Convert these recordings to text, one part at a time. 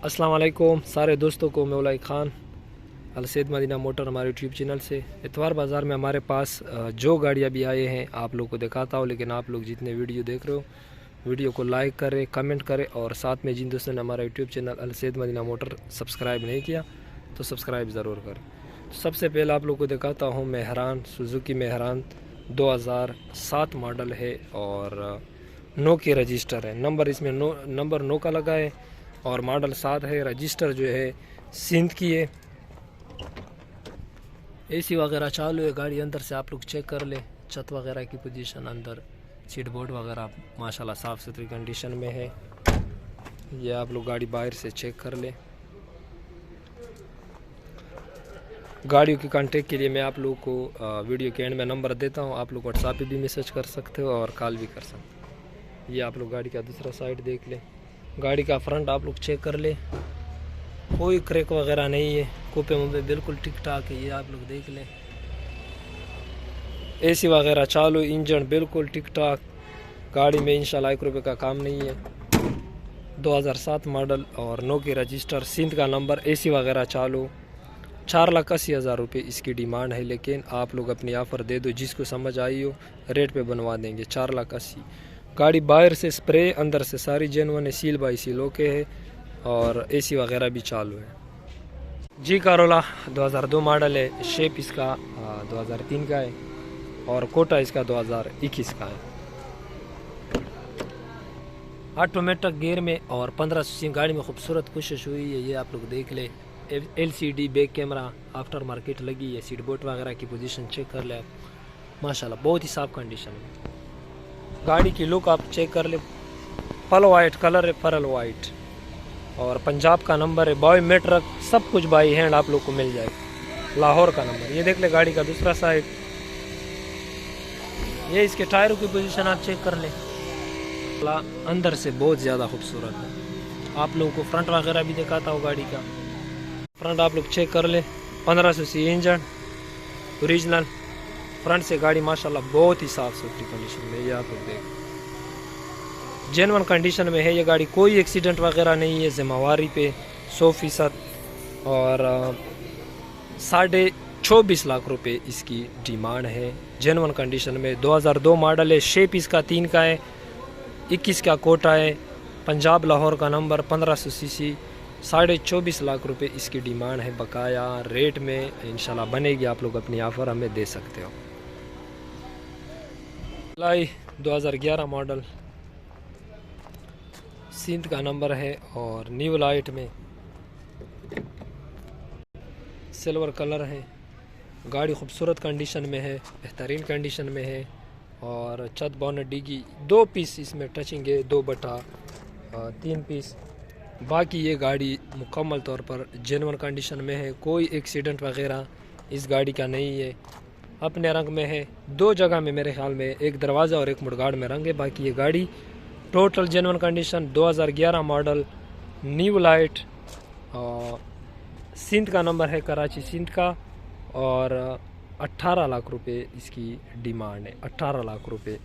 अस्सलाम वालेकुम सारे दोस्तों को मौलाई ख़ान अलसैद मदीना मोटर हमारे यूट्यूब चैनल से इतवार बाज़ार में हमारे पास जो गाड़ियाँ भी आए हैं आप लोग को दिखाता हूँ। लेकिन आप लोग जितने वीडियो देख रहे हो वीडियो को लाइक करें, कमेंट करें और साथ में जिन दोस्तों ने हमारा YouTube channel Alsaid Madina motor subscribe नहीं किया तो सब्सक्राइब ज़रूर करें। तो सबसे पहले आप लोग को दिखाता हूँ मेहरान, सुजुकी मेहरान 2007 मॉडल है और 9 के रजिस्टर है। नंबर इसमें नंबर 9 का लगा है और मॉडल 7 है। रजिस्टर जो है सिंध की है। एसी वगैरह चालू है। गाड़ी अंदर से आप लोग चेक कर ले, छत वगैरह की पोजीशन, अंदर सीट बोर्ड वगैरह माशाल्लाह साफ़ सुथरी कंडीशन में है। ये आप लोग गाड़ी बाहर से चेक कर ले। गाड़ियों के कांटेक्ट के लिए मैं आप लोगों को वीडियो के एंड में नंबर देता हूँ। आप लोग व्हाट्सएप पे भी मैसेज कर सकते हो और कॉल भी कर सकते हो। ये आप लोग गाड़ी का दूसरा साइड देख ले। गाड़ी का फ्रंट आप लोग चेक कर ले, कोई क्रैक वगैरह नहीं है। कूपे मुँपे बिल्कुल ठीक ठाक है। ये आप लोग देख लें। एसी वगैरह चालू, इंजन बिल्कुल ठीक ठाक। गाड़ी में इंशाल्लाह 1 रुपये का काम नहीं है। 2007 मॉडल और 9 के रजिस्टर, सिंध का नंबर, एसी वगैरह चालू। 4,80,000 रुपये इसकी डिमांड है। लेकिन आप लोग अपनी ऑफ़र दे दो, जिसको समझ आई हो रेट पे बनवा देंगे। 4,80,000। गाड़ी बाहर से स्प्रे, अंदर से सारी जेनवन है, सील बाई सील ओके है और एसी वगैरह भी चालू है। जी कारोला 2002 मॉडल है। शेप इसका 2003 का है और कोटा इसका 2021 का है। ऑटोमेटिक गियर में और 15 सीसी गाड़ी में खूबसूरत कोशिश हुई है। ये आप लोग देख ले। LCD back camera after market लगी है। सीट बोर्ड वगैरह की पोजीशन चेक कर ले आप। माशाल्लाह बहुत ही साफ कंडीशन में। गाड़ी की लुक आप चेक कर ले। फल वाइट कलर है, फरल वाइट और पंजाब का नंबर है। बायोमेट्रिक सब कुछ बाई हैंड आप लोग को मिल जाएगा। लाहौर का नंबर। ये देख ले गाड़ी का दूसरा साइड। ये इसके टायरों की पोजीशन आप चेक कर ले। अंदर से बहुत ज़्यादा खूबसूरत है। आप लोगों को फ्रंट वगैरह भी दिखाता हूँ। गाड़ी का फ्रंट आप लोग चेक कर ले। 1500 सीसी इंजन ओरिजिनल फ्रंट से गाड़ी माशाल्लाह बहुत ही साफ़ सुथरी कंडीशन में। ये आप लोग देख जेन्युइन कंडीशन में है। ये गाड़ी कोई एक्सीडेंट वगैरह नहीं है। जिम्मेवारी पे 100% और 24.5 लाख रुपए इसकी डिमांड है। जेन्युइन कंडीशन में 2002 मॉडल है। शेप इसका 3 का है। 21 का कोटा है। पंजाब लाहौर का नंबर, 1500 सीसी, 24.5 लाख रुपए इसकी डिमांड है। बकाया रेट में इंशाल्लाह बनेगी। आप लोग अपनी ऑफ़र हमें दे सकते हो। लाई 2011 मॉडल, सिंध का नंबर है और न्यू लाइट में सिल्वर कलर है। गाड़ी खूबसूरत कंडीशन में है, बेहतरीन कंडीशन में है और छत बोनट डिगी 2 पीस इसमें टचिंग है, 2/3 पीस। बाकी ये गाड़ी मुकम्मल तौर पर जेन्युइन कंडीशन में है। कोई एक्सीडेंट वगैरह इस गाड़ी का नहीं है। अपने रंग में है। 2 जगह में मेरे ख्याल में, एक दरवाज़ा और एक मुड़गाड़ में रंग है। बाकी ये गाड़ी total genuine condition 2011 model, new light, Sindh का नंबर है, कराची सिंध का और 18 लाख रुपए इसकी डिमांड है। 18 लाख रुपए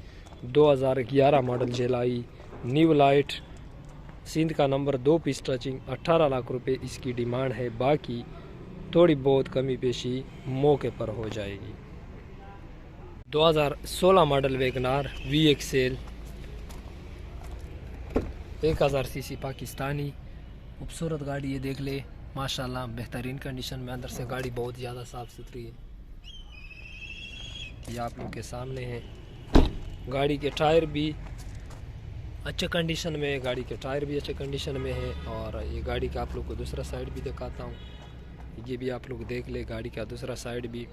2011 मॉडल जेलाई, न्यू लाइट, सिंध का नंबर, 2 पीस टचिंग, 18 लाख रुपए इसकी डिमांड है। बाकी थोड़ी बहुत कमी पेशी मौके पर हो जाएगी। 2016 model wagon R VXL 1000 CC Pakistani, खूबसूरत गाड़ी ये देख ले माशाल्लाह बेहतरीन कंडीशन में। अंदर से गाड़ी बहुत ज़्यादा साफ़ सुथरी है। ये आप लोग के सामने है। गाड़ी के टायर भी अच्छे कंडीशन में है। गाड़ी के टायर भी अच्छे कंडीशन में है और ये गाड़ी का आप लोग को दूसरा साइड भी दिखाता हूँ। ये भी आप लोग देख ले। गाड़ी का दूसरा साइड भी,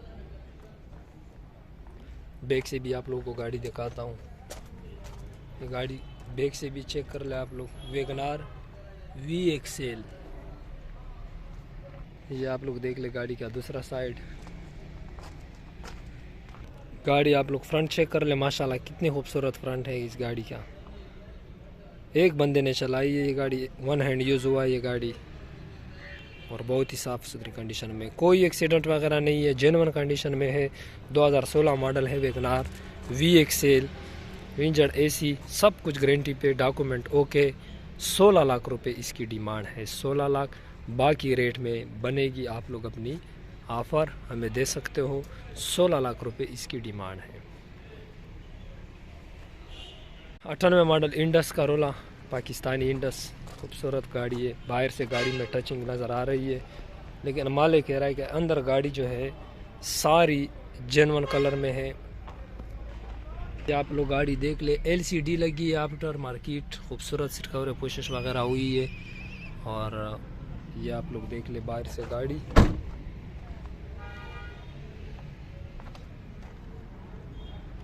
बैक से भी आप लोगों को गाड़ी दिखाता हूँ। ये गाड़ी बैक से भी चेक कर ले आप लोग। वैगनार VXL, ये आप लोग देख ले गाड़ी का दूसरा साइड। गाड़ी आप लोग फ्रंट चेक कर ले। माशाल्लाह कितनी खूबसूरत फ्रंट है इस गाड़ी का। एक बंदे ने चलाई है ये गाड़ी, 1 हैंड यूज़ हुआ है ये गाड़ी और बहुत ही साफ़ सुथरी कंडीशन में। कोई एक्सीडेंट वगैरह नहीं है। जेन्युइन कंडीशन में है। 2016 मॉडल है वैगनार VXL। इंजन AC सब कुछ गारंटी पे, डॉक्यूमेंट ओके। 16 लाख रुपए इसकी डिमांड है, 16 लाख। बाकी रेट में बनेगी, आप लोग अपनी ऑफ़र हमें दे सकते हो। 16 लाख रुपए इसकी डिमांड है। 98 मॉडल इंडस का रोला, पाकिस्तानी इंडस, खूबसूरत गाड़ी है। बाहर से गाड़ी में टचिंग नज़र आ रही है, लेकिन मालिक कह रहा है कि अंदर गाड़ी जो है सारी जेन्युइन कलर में है। आप लोग गाड़ी देख ले, LCD लगी है, आफ्टर मार्केट खूबसूरत सीट कवर कोशिश वगैरह हुई है। और ये आप लोग देख ले बाहर से गाड़ी।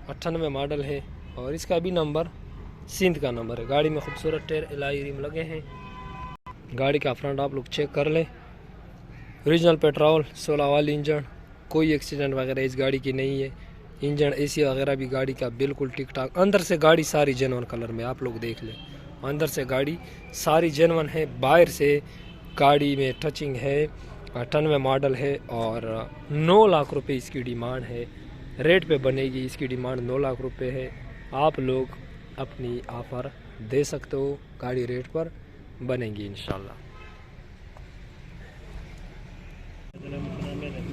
अट्ठानवे मॉडल है और इसका भी नंबर सिंध का नंबर है। गाड़ी में खूबसूरत टायर एलॉय रिम लगे हैं। गाड़ी का फ्रंट आप लोग चेक कर ले, ओरिजिनल पेट्रोल 16 वाली इंजन, कोई एक्सीडेंट वगैरह इस गाड़ी की नहीं है। इंजन AC वगैरह भी गाड़ी का बिल्कुल ठीक ठाक। अंदर से गाड़ी सारी जेन्युइन कलर में, आप लोग देख ले, अंदर से गाड़ी सारी जेन्युइन है। बाहर से गाड़ी में टचिंग है। 98 मॉडल है और 9 लाख रुपए इसकी डिमांड है। रेट पे बनेगी, इसकी डिमांड 9 लाख रुपए है। आप लोग अपनी ऑफ़र दे सकते हो, गाड़ी रेट पर बनेगी इंशाल्लाह।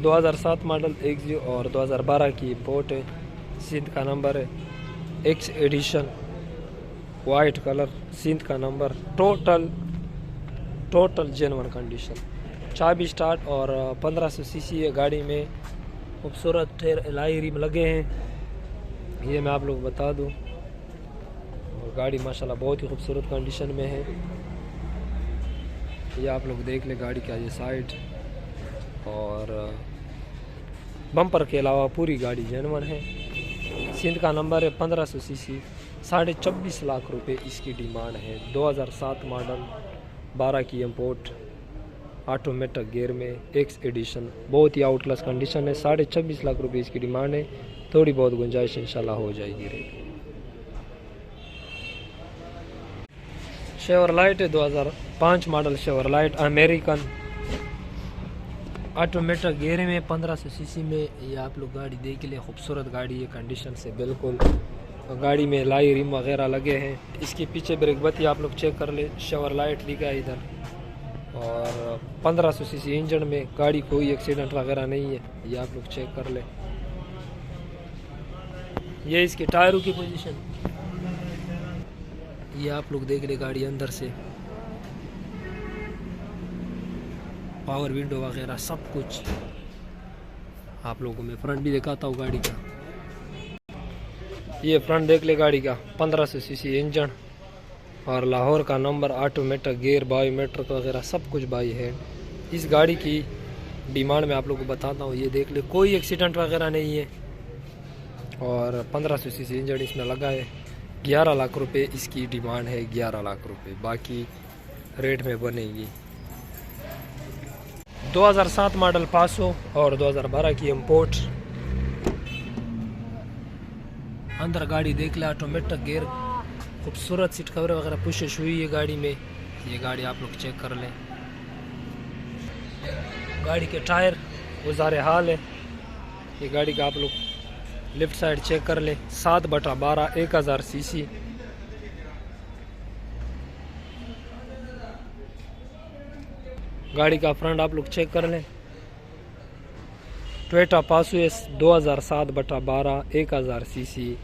2007 मॉडल XU और 2012 की इंपोर्ट है। सिंध का नंबर है, X edition, white colour, Sindh का नंबर, टोटल जेन्युइन कंडीशन। चाबी स्टार्ट और 1500 सीसी है। गाड़ी में खूबसूरत टायर एलॉय रिम लगे हैं, ये मैं आप लोग बता दूं। और गाड़ी माशाल्लाह बहुत ही खूबसूरत कंडीशन में है। ये आप लोग देख ले गाड़ी का ये साइड, और बम्पर के अलावा पूरी गाड़ी जेन्युइन है। सिंध का नंबर है, 1500 सीसी, 24.5 लाख रुपए इसकी डिमांड है। 2007 मॉडल, 12 की इंपोर्ट, ऑटोमेटिक गियर में, X एडिशन, बहुत ही आउट क्लास कंडीशन है। 24.5 लाख रुपए इसकी डिमांड है। थोड़ी बहुत गुंजाइश इंशाल्लाह हो जाएगी रेट। शेवरलाइट है, 2005 मॉडल शेवरलाइट अमेरिकन, ऑटोमेटिक गियर में, 1500 सीसी में। ये आप लोग गाड़ी देख ले, खूबसूरत गाड़ी है कंडीशन से बिल्कुल। गाड़ी में लाई रिम वगैरह लगे हैं। इसके पीछे ब्रेक बत्ती आप लोग चेक कर ले, शेवरलाइट लिखा है इधर। और 1500 सीसी इंजन में, गाड़ी कोई एक्सीडेंट वगैरह नहीं है, ये आप लोग चेक कर ले। ये इसके टायरों की पोजीशन, ये आप लोग देख ले गाड़ी अंदर से, पावर विंडो वगैरह सब कुछ। आप लोगों में फ्रंट भी दिखाता हूँ गाड़ी का। ये फ्रंट देख ले गाड़ी का, 1500 सीसी इंजन और लाहौर का नंबर, ऑटोमेटिक गियर, बायोमेट्रिक वगैरह सब कुछ बाई है। इस गाड़ी की डिमांड में आप लोगों को बताता हूँ, ये देख ले, कोई एक्सीडेंट वगैरह नहीं है और 1500 सीसी इंजन इसमें लगा है। 11 लाख रुपए इसकी डिमांड है, 11 लाख रुपए, बाकी रेट में बनेगी। 2007 मॉडल पासो और 2012 की इंपोर्ट। अंदर गाड़ी देख ले, ऑटोमेटिक गियर, खूबसूरत सीट कवर वगैरह पुशिश हुई है गाड़ी में। ये गाड़ी आप लोग चेक कर लें। गाड़ी के टायर गुजारे हाल है। ये गाड़ी का आप लोग लेफ्ट साइड चेक कर लें, 7/12, 1000 सीसी। गाड़ी का फ्रंट आप लोग चेक कर लें, टोयोटा पासो 2007/12, 1000 सीसी।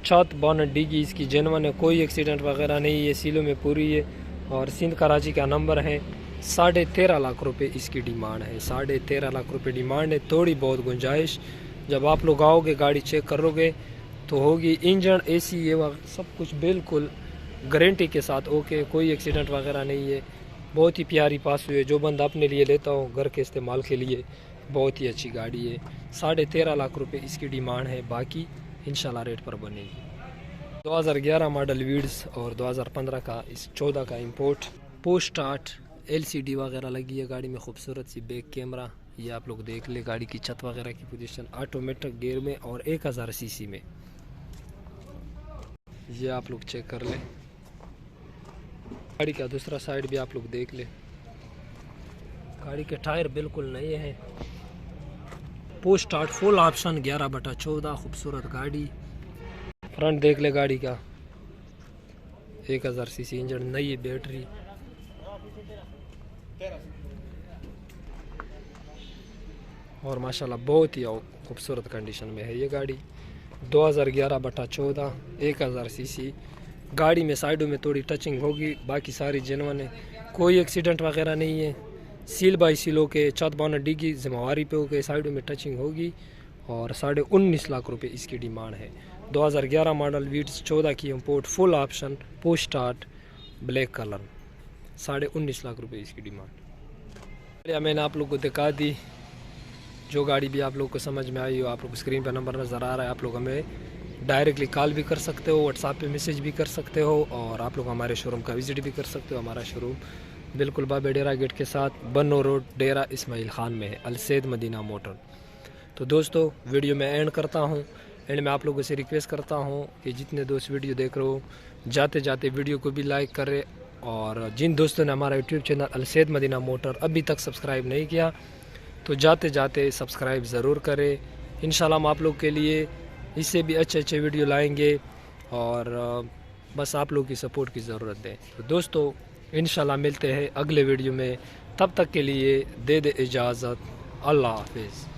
छत बोनट डिगी इसकी जेन्युइन है, कोई एक्सीडेंट वगैरह नहीं है, सीलों में पूरी है। और सिंध कराची का नंबर है। 13.5 लाख रुपए इसकी डिमांड है, 13.5 लाख रुपए डिमांड है। थोड़ी बहुत गुंजाइश, जब आप लोग आओगे गाड़ी चेक करोगे तो होगी। इंजन AC ये सब कुछ बिल्कुल गारंटी के साथ ओके, कोई एक्सीडेंट वगैरह नहीं है। बहुत ही प्यारी पास हुई है, जो बंदा अपने लिए लेता हो घर के इस्तेमाल के लिए, बहुत ही अच्छी गाड़ी है। 13.5 लाख रुपए इसकी डिमांड है, बाकी इंशाल्लाह रेट पर बनेगी। 2011 मॉडल वीड्स और 2015 का, इस 14 का इंपोर्ट। पोस्ट स्टार्ट, LCD वगैरह लगी है गाड़ी में, खूबसूरत सी बैक कैमरा। ये आप लोग देख ले गाड़ी की छत वगैरह की पोजीशन, ऑटोमेटिक गियर में और 1000 सीसी में। ये आप लोग चेक कर ले। गाड़ी का दूसरा साइड भी आप लोग देख ले। गाड़ी के टायर बिल्कुल नए हैं। पोस्ट स्टार्ट फुल ऑप्शन, 11/14, खूबसूरत गाड़ी। फ्रंट देख ले गाड़ी का, 1000 सीसी इंजन, नई बैटरी। और माशाल्लाह बहुत ही खूबसूरत कंडीशन में है ये गाड़ी। 2011/14 1000 सीसी। गाड़ी में साइडों में थोड़ी टचिंग होगी, बाकी सारी जेन्युइन है, कोई एक्सीडेंट वगैरह नहीं है। सील बाई सील होके, छत बोनट डिग्गी जिम्मेवारी पे होके, साइडों में टचिंग होगी। और 19.5 लाख रुपए इसकी डिमांड है। 2011 मॉडल, वीट्स 14 की import, full option, push start, black colour. 19.5 lakh रुपए इसकी डिमांड। मैंने आप लोग को दिखा दी। जो गाड़ी भी आप लोग को समझ में आई हो, आप लोग को स्क्रीन पर नंबर नज़र आ रहा है, आप लोग हमें डायरेक्टली कॉल भी कर सकते हो, व्हाट्सएप पे मैसेज भी कर सकते हो, और आप लोग हमारे शोरूम का विज़िट भी कर सकते हो। हमारा शोरूम बिल्कुल बाबे डेरा गेट के साथ, बन्नो रोड, डेरा इस्माइल खान में है, अलसैद मदीना मोटर। तो दोस्तों वीडियो में एंड करता हूँ। एंड में आप लोगों से रिक्वेस्ट करता हूँ कि जितने दोस्त वीडियो देख रहे हो, जाते जाते वीडियो को भी लाइक करें, और जिन दोस्तों ने हमारा YouTube channel Alsaid Madina motor अभी तक सब्सक्राइब नहीं किया, तो जाते जाते सब्सक्राइब ज़रूर करें। इंशाल्लाह हम आप लोग के लिए इससे भी अच्छे वीडियो लाएंगे, और बस आप लोग की सपोर्ट की ज़रूरत है। तो दोस्तों इंशाल्लाह मिलते हैं अगले वीडियो में, तब तक के लिए दे इजाज़त। अल्लाह हाफिज़।